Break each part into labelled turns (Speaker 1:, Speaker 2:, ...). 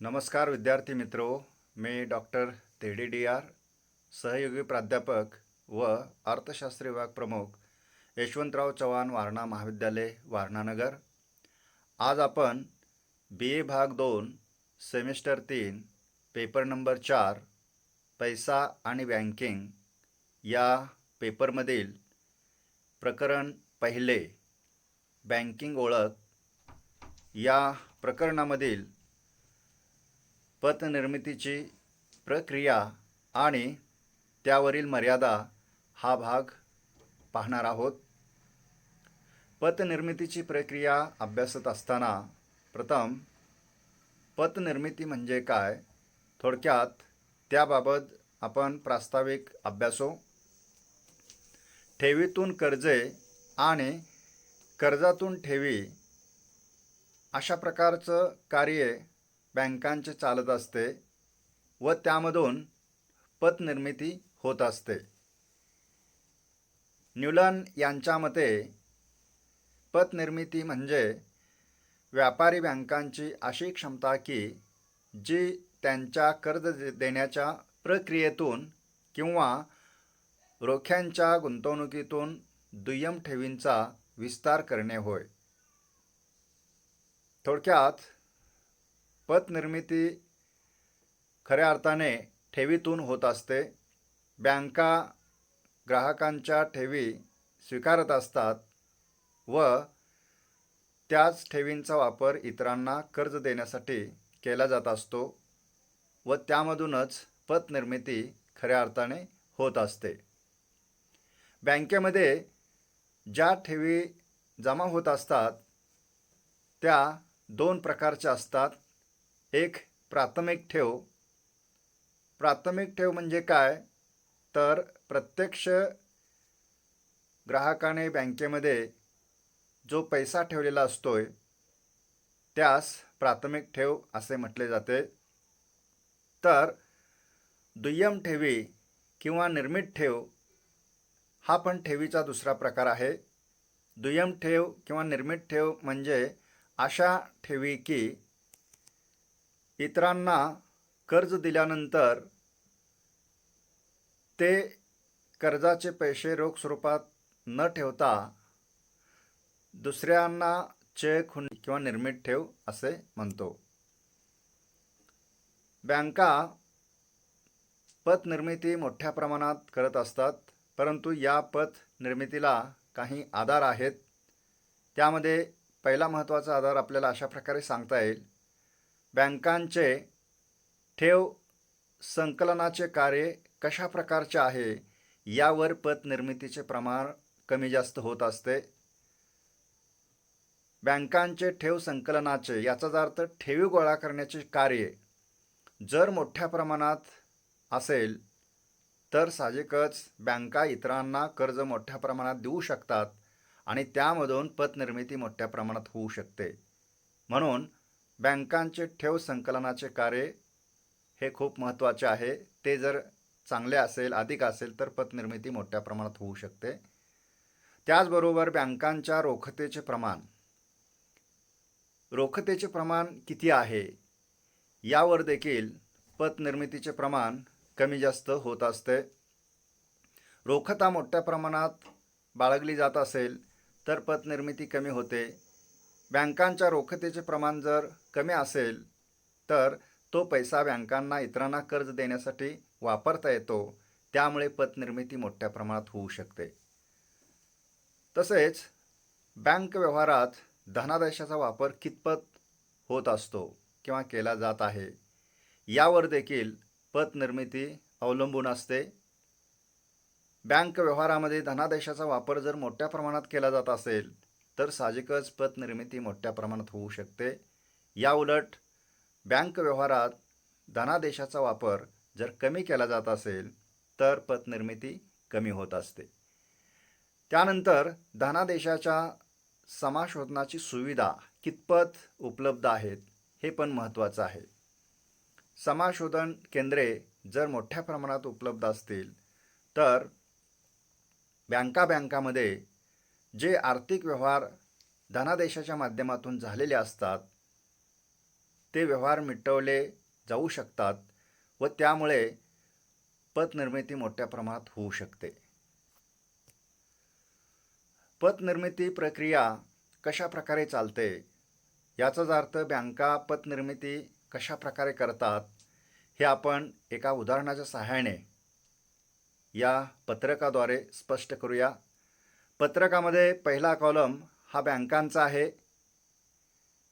Speaker 1: नमस्कार विद्यार्थी मित्रों, मैं डॉक्टर तेडी डी आर, सहयोगी प्राध्यापक व अर्थशास्त्र विभाग प्रमुख यशवंतराव चव्हाण वारणा महाविद्यालय वारणानगर। आज आपण बी ए भाग 2 सेमिस्टर 3 पेपर नंबर 4 पैसा आणि बँकिंग या पेपरमधील प्रकरण पहिले बँकिंग ओळख या प्रकरणामधील पतनिर्मितीची प्रक्रिया आणि त्यावरील मर्यादा हा भाग पाहणार आहोत। पतनिर्मितीची प्रक्रिया अभ्यासत असताना प्रथम पतनिर्मिती म्हणजे काय, थोडक्यात त्याबाबत आपण प्रास्ताविक अभ्यासो। ठेवीतून कर्जे आणि कर्जातून ठेवी अशा प्रकारचं कार्य बँकांचे चालत असते व त्यामधून पतनिर्मिती होत असते। न्यूलन यांच्या मते पतनिर्मिती म्हणजे व्यापारी बँकांची अशी क्षमता की जी त्यांच्या कर्ज देण्याच्या प्रक्रियेतून किंवा रोख्यांच्या गुंतवणुकीतून दुय्यम ठेवींचा विस्तार करणे होय। थोडक्यात पतनिर्मिती खऱ्या अर्थाने ठेवीतून होत असते। बँका ग्राहकांच्या ठेवी स्वीकारत असतात व त्याच ठेवींचा वापर इतरांना कर्ज देण्यासाठी केला जात असतो व त्यामधूनच पतनिर्मिती खऱ्या अर्थाने होत असते। बँकेमध्ये ज्या ठेवी जमा होत असतात त्या दोन प्रकारच्या असतात। एक प्राथमिक ठेव। प्राथमिक ठेव म्हणजे काय, तर प्रत्यक्ष ग्राहकाने बँकेमध्ये जो पैसा ठेवलेला असतोय त्यास प्राथमिक ठेव असे म्हटले जाते। तर दुय्यम ठेवी किंवा निर्मित ठेव हा पण ठेवीचा दुसरा प्रकार आहे। दुय्यम ठेव किंवा निर्मित ठेव म्हणजे अशा ठेवी की इतरांना कर्ज दिल्यानंतर ते कर्जाचे पैसे रोख स्वरूपात न ठेवता दुसऱ्यांना चेक किंवा निर्मित ठेव असे म्हणतो। बँका पतनिर्मिती मोठ्या प्रमाणात करत असतात, परंतु या पतनिर्मितीला काही आधार आहेत। त्यामध्ये पहिला महत्त्वाचा आधार आपल्याला अशा प्रकारे सांगता येईल, बँकांचे ठेव संकलनाचे कार्य कशा प्रकारचे आहे यावर पतनिर्मितीचे प्रमाण कमी जास्त होत असते। बँकांचे ठेव संकलनाचे याचा अर्थ ठेवी गोळा करण्याचे कार्य जर मोठ्या प्रमाणात असेल तर साहजिकच बँका इतरांना कर्ज मोठ्या प्रमाणात देऊ शकतात आणि त्यामधून पतनिर्मिती मोठ्या प्रमाणात होऊ शकते। म्हणून बँकांचे ठेव संकलनाचे कार्य हे खूप महत्त्वाचे आहे। ते जर चांगले असेल, अधिक असेल तर पतनिर्मिती मोठ्या प्रमाणात होऊ शकते। त्याचबरोबर बँकांच्या रोखतेचे प्रमाण किती आहे यावर देखील पतनिर्मितीचे प्रमाण कमी जास्त होत असते। रोखता मोठ्या प्रमाणात बाळगली जात असेल तर पतनिर्मिती कमी होते। बँकांच्या रोखतेचे प्रमाण जर कमी असेल तर तो पैसा बँकांना इतरांना कर्ज देण्यासाठी वापरता येतो, त्यामुळे पतनिर्मिती मोठ्या प्रमाणात होऊ शकते। तसेच बँक व्यवहारात धनादेशाचा वापर कितपत होत असतो किंवा केला जात आहे यावर देखील पतनिर्मिती अवलंबून असते। बँक व्यवहारामध्ये धनादेशाचा वापर जर मोठ्या प्रमाणात केला जात असेल तर साहजिकच पतनिर्मिती मोठ्या प्रमाणात होऊ शकते। याउलट बँक व्यवहारात धनादेशाचा वापर जर कमी केला जात असेल तर पतनिर्मिती कमी होत असते। त्यानंतर धनादेशाच्या समाशोधनाची सुविधा कितपत उपलब्ध आहेत हे पण महत्त्वाचं आहे। समाशोधन केंद्रे जर मोठ्या प्रमाणात उपलब्ध असतील तर बँकामध्ये जे आर्थिक व्यवहार धनादेशाच्या माध्यमातून झालेले असतात ते व्यवहार मिटवले जाऊ शकतात व त्यामुळे पतनिर्मिती मोठ्या प्रमाणात होऊ शकते. पतनिर्मिती प्रक्रिया कशा प्रकारे चालते, याचाच अर्थ बँका पतनिर्मिती कशा प्रकारे करतात हे आपण एका उदाहरणाच्या सहाय्याने या पत्रकाद्वारे स्पष्ट करूया. पत्रकामध्ये पहिला कॉलम हा बँकांचा आहे.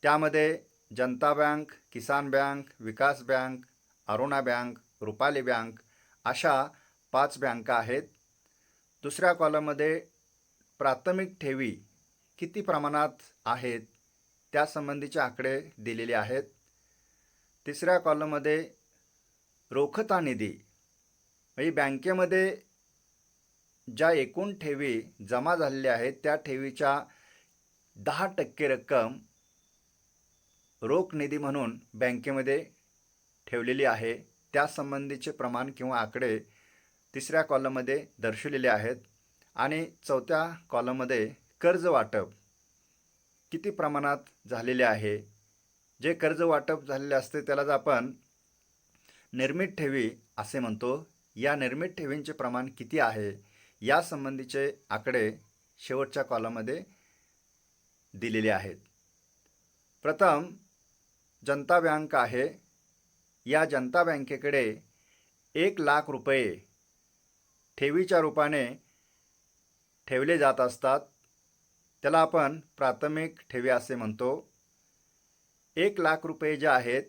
Speaker 1: त्यामध्ये Janata bank, Kisan bank, Vikas bank, Aruna bank, Rupali bank अशा 5 बँका आहेत. दुसऱ्या कॉलममध्ये प्राथमिक ठेवी किती प्रमाणात आहेत त्यासंबंधीचे आकडे दिलेले आहेत. तिसऱ्या कॉलममध्ये रोखता निधी म्हणजे बँकेमध्ये ज्या एकूण ठेवी जमा झालेल्या आहेत त्या ठेवीच्या 10% रक्कम रोख निधी म्हणून बँकेमध्ये ठेवलेली आहे. त्यासंबंधीचे प्रमाण किंवा आकडे तिसऱ्या कॉलममध्ये दर्शवलेले आहेत. आणि चौथ्या कॉलममध्ये कर्ज वाटप किती प्रमाणात झालेले आहे. जे कर्ज वाटप झालेले असते त्यालाच आपण निर्मित ठेवी असे म्हणतो. या निर्मित ठेवींचे प्रमाण किती आहे यासंबंधीचे आकडे शेवटच्या कॉलममध्ये दिलेले आहेत. प्रथम जनता बँक आहे. या जनता बँकेकडे 1 लाख रुपये ठेवीच्या रूपाने ठेवले जात असतात. त्याला आपण प्राथमिक ठेवी असे म्हणतो. 1 लाख रुपये जे आहेत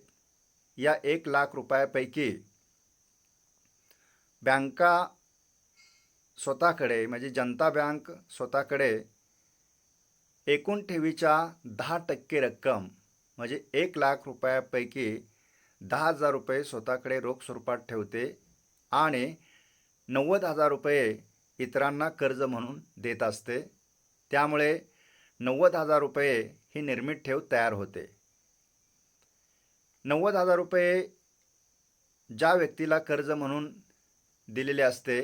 Speaker 1: या 1 लाख रुपयापैकी बँका स्वतःकडे म्हणजे जनता बँक स्वतःकडे एकूण ठेवीच्या 10% रक्कम म्हणजे 1 लाख रुपयापैकी 10,000 रुपये स्वतःकडे रोख स्वरूपात ठेवते आणि 90,000 रुपये इतरांना कर्ज म्हणून देत असते. त्यामुळे 90,000 रुपये ही निर्मित ठेव तयार होते. 90,000 रुपये ज्या व्यक्तीला कर्ज म्हणून दिलेले असते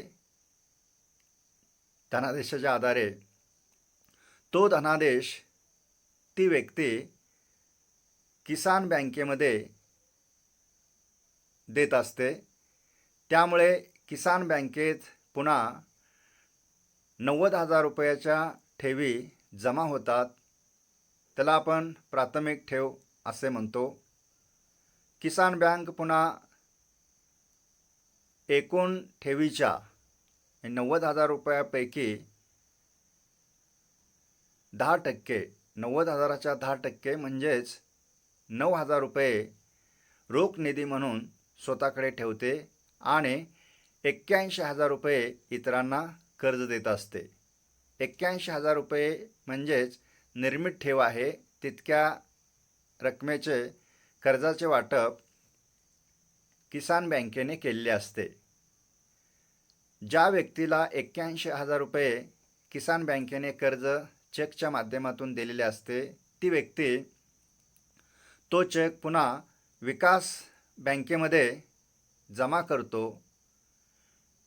Speaker 1: धनादेशाच्या आधारे, तो धनादेश ती व्यक्ती किसान बँकेमध्ये देत असते. त्यामुळे किसान बँकेत पुन्हा 90,000 रुपयाच्या ठेवी जमा होतात. त्याला आपण प्राथमिक ठेव असे म्हणतो. किसान बँक पुन्हा एकूण ठेवीच्या 90,000 रुपयापैकी 10%, 90,000च्या 10% म्हणजेच 9,000 रुपये रोख निधी म्हणून स्वतःकडे ठेवते आणि 81,000 रुपये इतरांना कर्ज देत असते. 81,000 रुपये म्हणजेच निर्मित ठेव आहे. तितक्या रकमेचे कर्जाचे वाटप किसान बँकेने केलेले असते. ज्या व्यक्तीला 81,000 रुपये किसान बँकेने कर्ज चेकच्या माध्यमातून दिलेले असते, ती व्यक्ती तो चेक पुन्हा विकास बँकेमध्ये जमा करतो.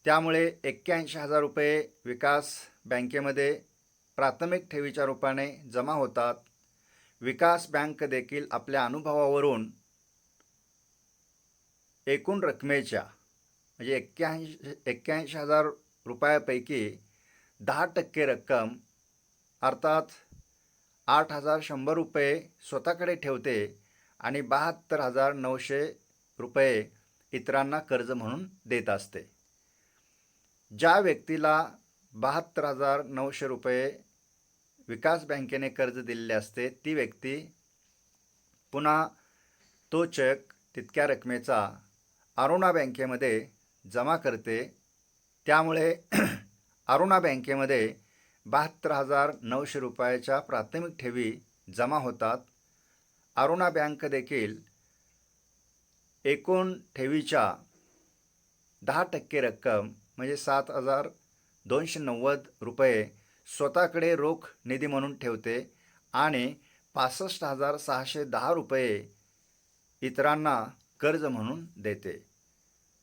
Speaker 1: त्यामुळे 81,000 रुपये विकास बँकेमध्ये प्राथमिक ठेवीच्या रूपाने जमा होतात. विकास बँक देखील आपल्या अनुभवावरून एकूण रकमेच्या म्हणजे 81,000 रुपयापैकी 10% रक्कम अर्थात 8,100 रुपये स्वतःकडे ठेवते आणि 72,900 रुपये इतरांना कर्ज म्हणून देत असते. ज्या व्यक्तीला 72,900 रुपये विकास बँकेने कर्ज दिलेले असते, ती व्यक्ती पुन्हा तो चेक तितक्या रकमेचा अरुणा बँकेमध्ये जमा करते. त्यामुळे अरुणा बँकेमध्ये 72,900 रुपयाच्या प्राथमिक ठेवी जमा होतात. अरुणा बँक देखील एकूण ठेवीच्या 10% रक्कम म्हणजे 7,290 रुपये स्वतःकडे रोख निधी म्हणून ठेवते आणि 65,610 रुपये इतरांना कर्ज म्हणून देते.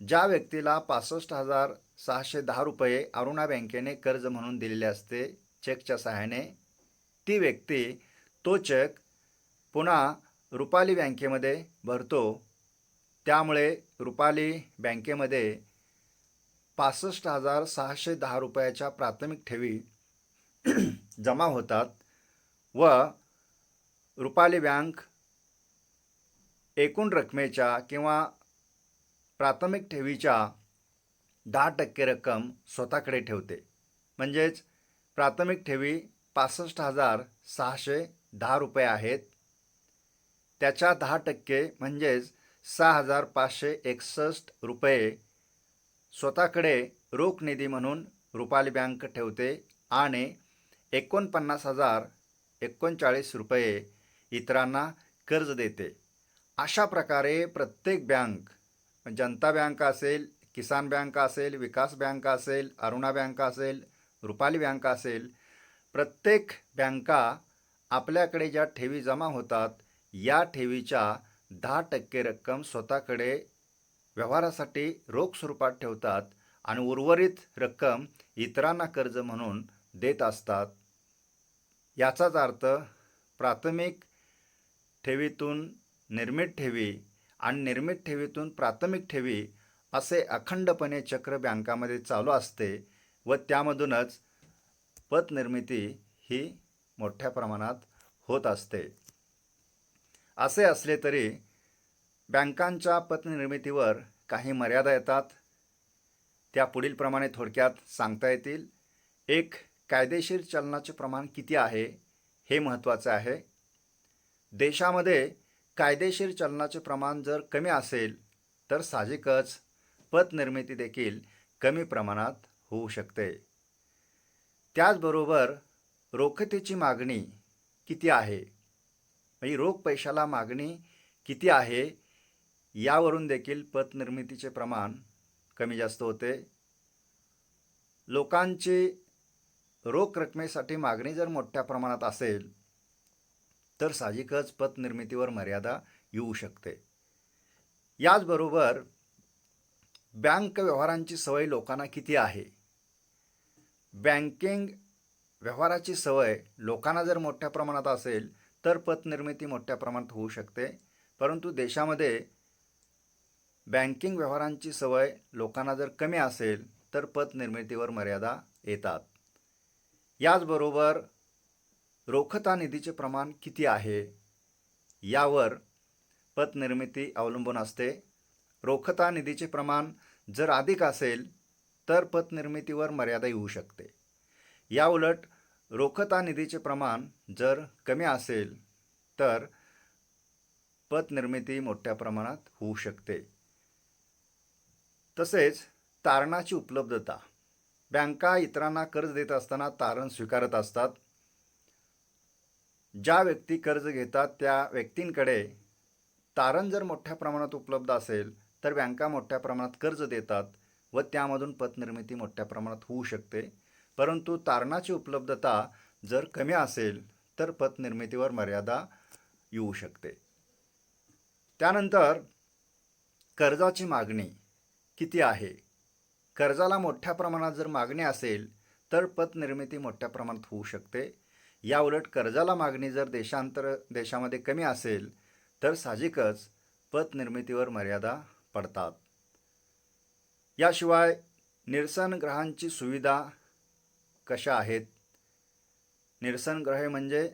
Speaker 1: ज्या व्यक्तीला 65,610 रुपये अरुणा बँकेने कर्ज म्हणून दिलेले असते चेकच्या सहाय्याने, ती व्यक्ती तो चेक पुन्हा रुपाली बँकेमध्ये भरतो, त्यामुळे रुपाली बँकेमध्ये 65,610 रुपयाच्या प्राथमिक ठेवी जमा होतात व रुपाली बँक एकूण रकमेच्या किंवा प्राथमिक ठेवीच्या 10% रक्कम स्वतःकडे ठेवते. म्हणजेच प्राथमिक ठेवी 65,610 रुपये आहेत. त्याच्या 10% म्हणजेच 6,561 रुपये स्वतःकडे रोख निधी म्हणून रुपाली बँक ठेवते आणि 49,039 रुपये इतरांना कर्ज देते. अशा प्रकारे प्रत्येक बँक, जनता बँक असेल, किसान बँक असेल, विकास बँक असेल, अरुणा बँक असेल, रुपाली बँक असेल, प्रत्येक बँका आपल्याकडे ज्या ठेवी जमा होतात या ठेवीच्या 10% रक्कम स्वतःकडे व्यवहारासाठी रोख स्वरूपात ठेवतात आणि उर्वरित रक्कम इतरांना कर्ज म्हणून देत असतात. याचाच अर्थ प्राथमिक ठेवीतून निर्मित ठेवी आणि निर्मित ठेवीतून प्राथमिक ठेवी असे अखंडपणे चक्र बँकामध्ये चालू असते व त्यामधूनच पतनिर्मिती ही मोठ्या प्रमाणात होत असते. असे असले तरी बँकांच्या पतनिर्मितीवर काही मर्यादा येतात. त्या पुढीलप्रमाणे थोडक्यात सांगता येतील. एक, कायदेशीर चलनाचे प्रमाण किती आहे हे महत्त्वाचे आहे. देशामध्ये कायदेशीर चलनाचे प्रमाण जर कमी असेल तर साहजिकच पतनिर्मिती देखील कमी प्रमाणात होऊ शकते. त्याचबरोबर रोखतेची मागणी किती आहे, म्हणजे रोख पैशाला मागणी किती आहे यावरून देखील पतनिर्मितीचे प्रमाण कमी जास्त होते. लोकांची रोख रकमेसाठी मागणी जर मोठ्या प्रमाणात असेल तर साहजिकच पतनिर्मितीवर मर्यादा येऊ शकते. याचबरोबर बँक व्यवहारांची सवय लोकांना किती आहे. बँकिंग व्यवहाराची सवय लोकांना जर मोठ्या प्रमाणात असेल तर पतनिर्मिती मोठ्या प्रमाणात होऊ शकते. परंतु देशामध्ये बँकिंग व्यवहारांची सवय लोकांना जर कमी असेल तर पतनिर्मितीवर मर्यादा येतात. याचबरोबर रोखता निधीचे प्रमाण किती आहे यावर पतनिर्मिती अवलंबून असते. रोखता निधीचे प्रमाण जर अधिक असेल तर पतनिर्मितीवर मर्यादा येऊ शकते. याउलट रोखता निधीचे प्रमाण जर कमी असेल तर पतनिर्मिती मोठ्या प्रमाणात होऊ शकते. तसेच तारणाची उपलब्धता. बँका इतरांना कर्ज देत असताना तारण स्वीकारत असतात. ज्या व्यक्ती कर्ज घेतात त्या व्यक्तींकडे तारण जर मोठ्या प्रमाणात उपलब्ध असेल तर बँका मोठ्या प्रमाणात कर्ज देतात व त्यामधून पतनिर्मिती मोठ्या प्रमाणात होऊ शकते. परंतु तारणाची उपलब्धता जर कमी असेल तर पतनिर्मितीवर मर्यादा येऊ शकते. त्यानंतर कर्जाची मागणी किती आहे. कर्जाला मोठ्या प्रमाणात जर मागणी असेल तर पतनिर्मिती मोठ्या प्रमाणात होऊ शकते. याउलट कर्जाला मागणी जर देशामध्ये कमी असेल तर साहजिकच पतनिर्मितीवर मर्यादा पडतात. याशिवाय निरसनग्रहांची सुविधा कशा आहेत. निरसनग्रहे म्हणजे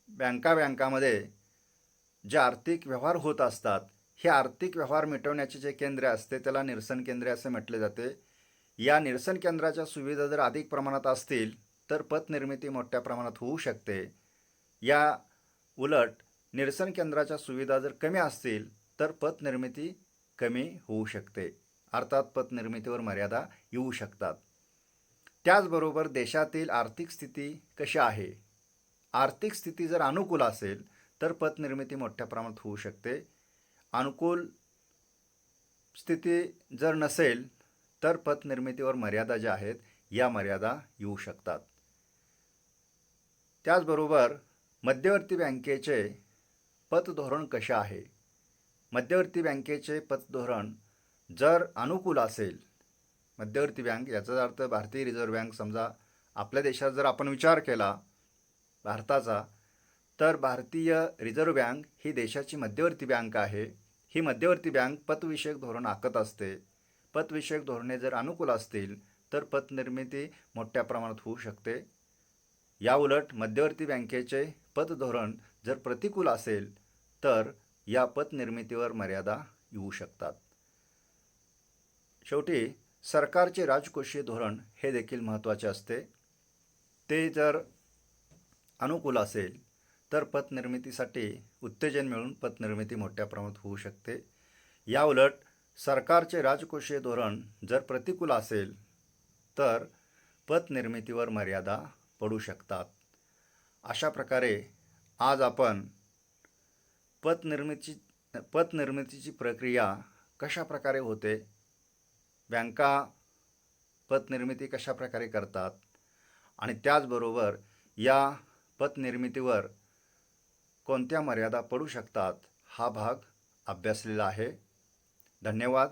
Speaker 1: बँकामध्ये जे आर्थिक व्यवहार होत असतात हे आर्थिक व्यवहार मिटवण्याचे जे केंद्र असते त्याला निरसन केंद्रे असे म्हटले जाते. या निरसन केंद्राच्या सुविधा जर अधिक प्रमाणात असतील तर पतनिर्मिती मोठ्या प्रमाणात होऊ शकते. या उलट निरसन केंद्राच्या सुविधा जर कमी असतील तर पतनिर्मिती कमी होऊ शकते. अर्थात पतनिर्मितीवर मर्यादा येऊ शकतात. त्याचबरोबर देशातील आर्थिक स्थिती कशी आहे. आर्थिक स्थिती जर अनुकूल असेल तर पतनिर्मिती मोठ्या प्रमाणात होऊ शकते. अनुकूल स्थिती जर नसेल तर पतनिर्मितीवर मर्यादा ज्या आहेत या मर्यादा येऊ शकतात. त्याचबरोबर मध्यवर्ती बँकेचे पतधोरण कसे आहे. मध्यवर्ती बँकेचे पतधोरण जर अनुकूल असेल, मध्यवर्ती बँक याचा अर्थ भारतीय रिझर्व्ह बँक, समजा आपल्या देशात जर आपण विचार केला भारताचा तर भारतीय रिझर्व्ह बँक ही देशाची मध्यवर्ती बँक आहे. ही मध्यवर्ती बँक पतविषयक धोरण आखत असते. पतविषयक धोरणे जर अनुकूल असतील तर पतनिर्मिती मोठ्या प्रमाणात होऊ शकते. याउलट मध्यवर्ती बँकेचे पतधोरण जर प्रतिकूल असेल तर या पतनिर्मितीवर मर्यादा येऊ शकतात. शेवटी सरकारचे राजकोषीय धोरण हे देखील महत्त्वाचे असते. ते जर अनुकूल असेल तर पतनिर्मितीसाठी उत्तेजन मिळून पतनिर्मिती मोठ्या प्रमाणात होऊ शकते. याउलट सरकारचे राजकोषीय धोरण जर प्रतिकूल असेल तर पतनिर्मितीवर मर्यादा पडू शकतात. अशा प्रकारे आज आपण पतनिर्मितीची प्रक्रिया कशा प्रकारे होते, बँका पतनिर्मिती कशा प्रकारे करतात आणि त्याचबरोबर या पतनिर्मितीवर कोणत्या मर्यादा पडू शकतात हा भाग अभ्यासलेला आहे. धन्यवाद.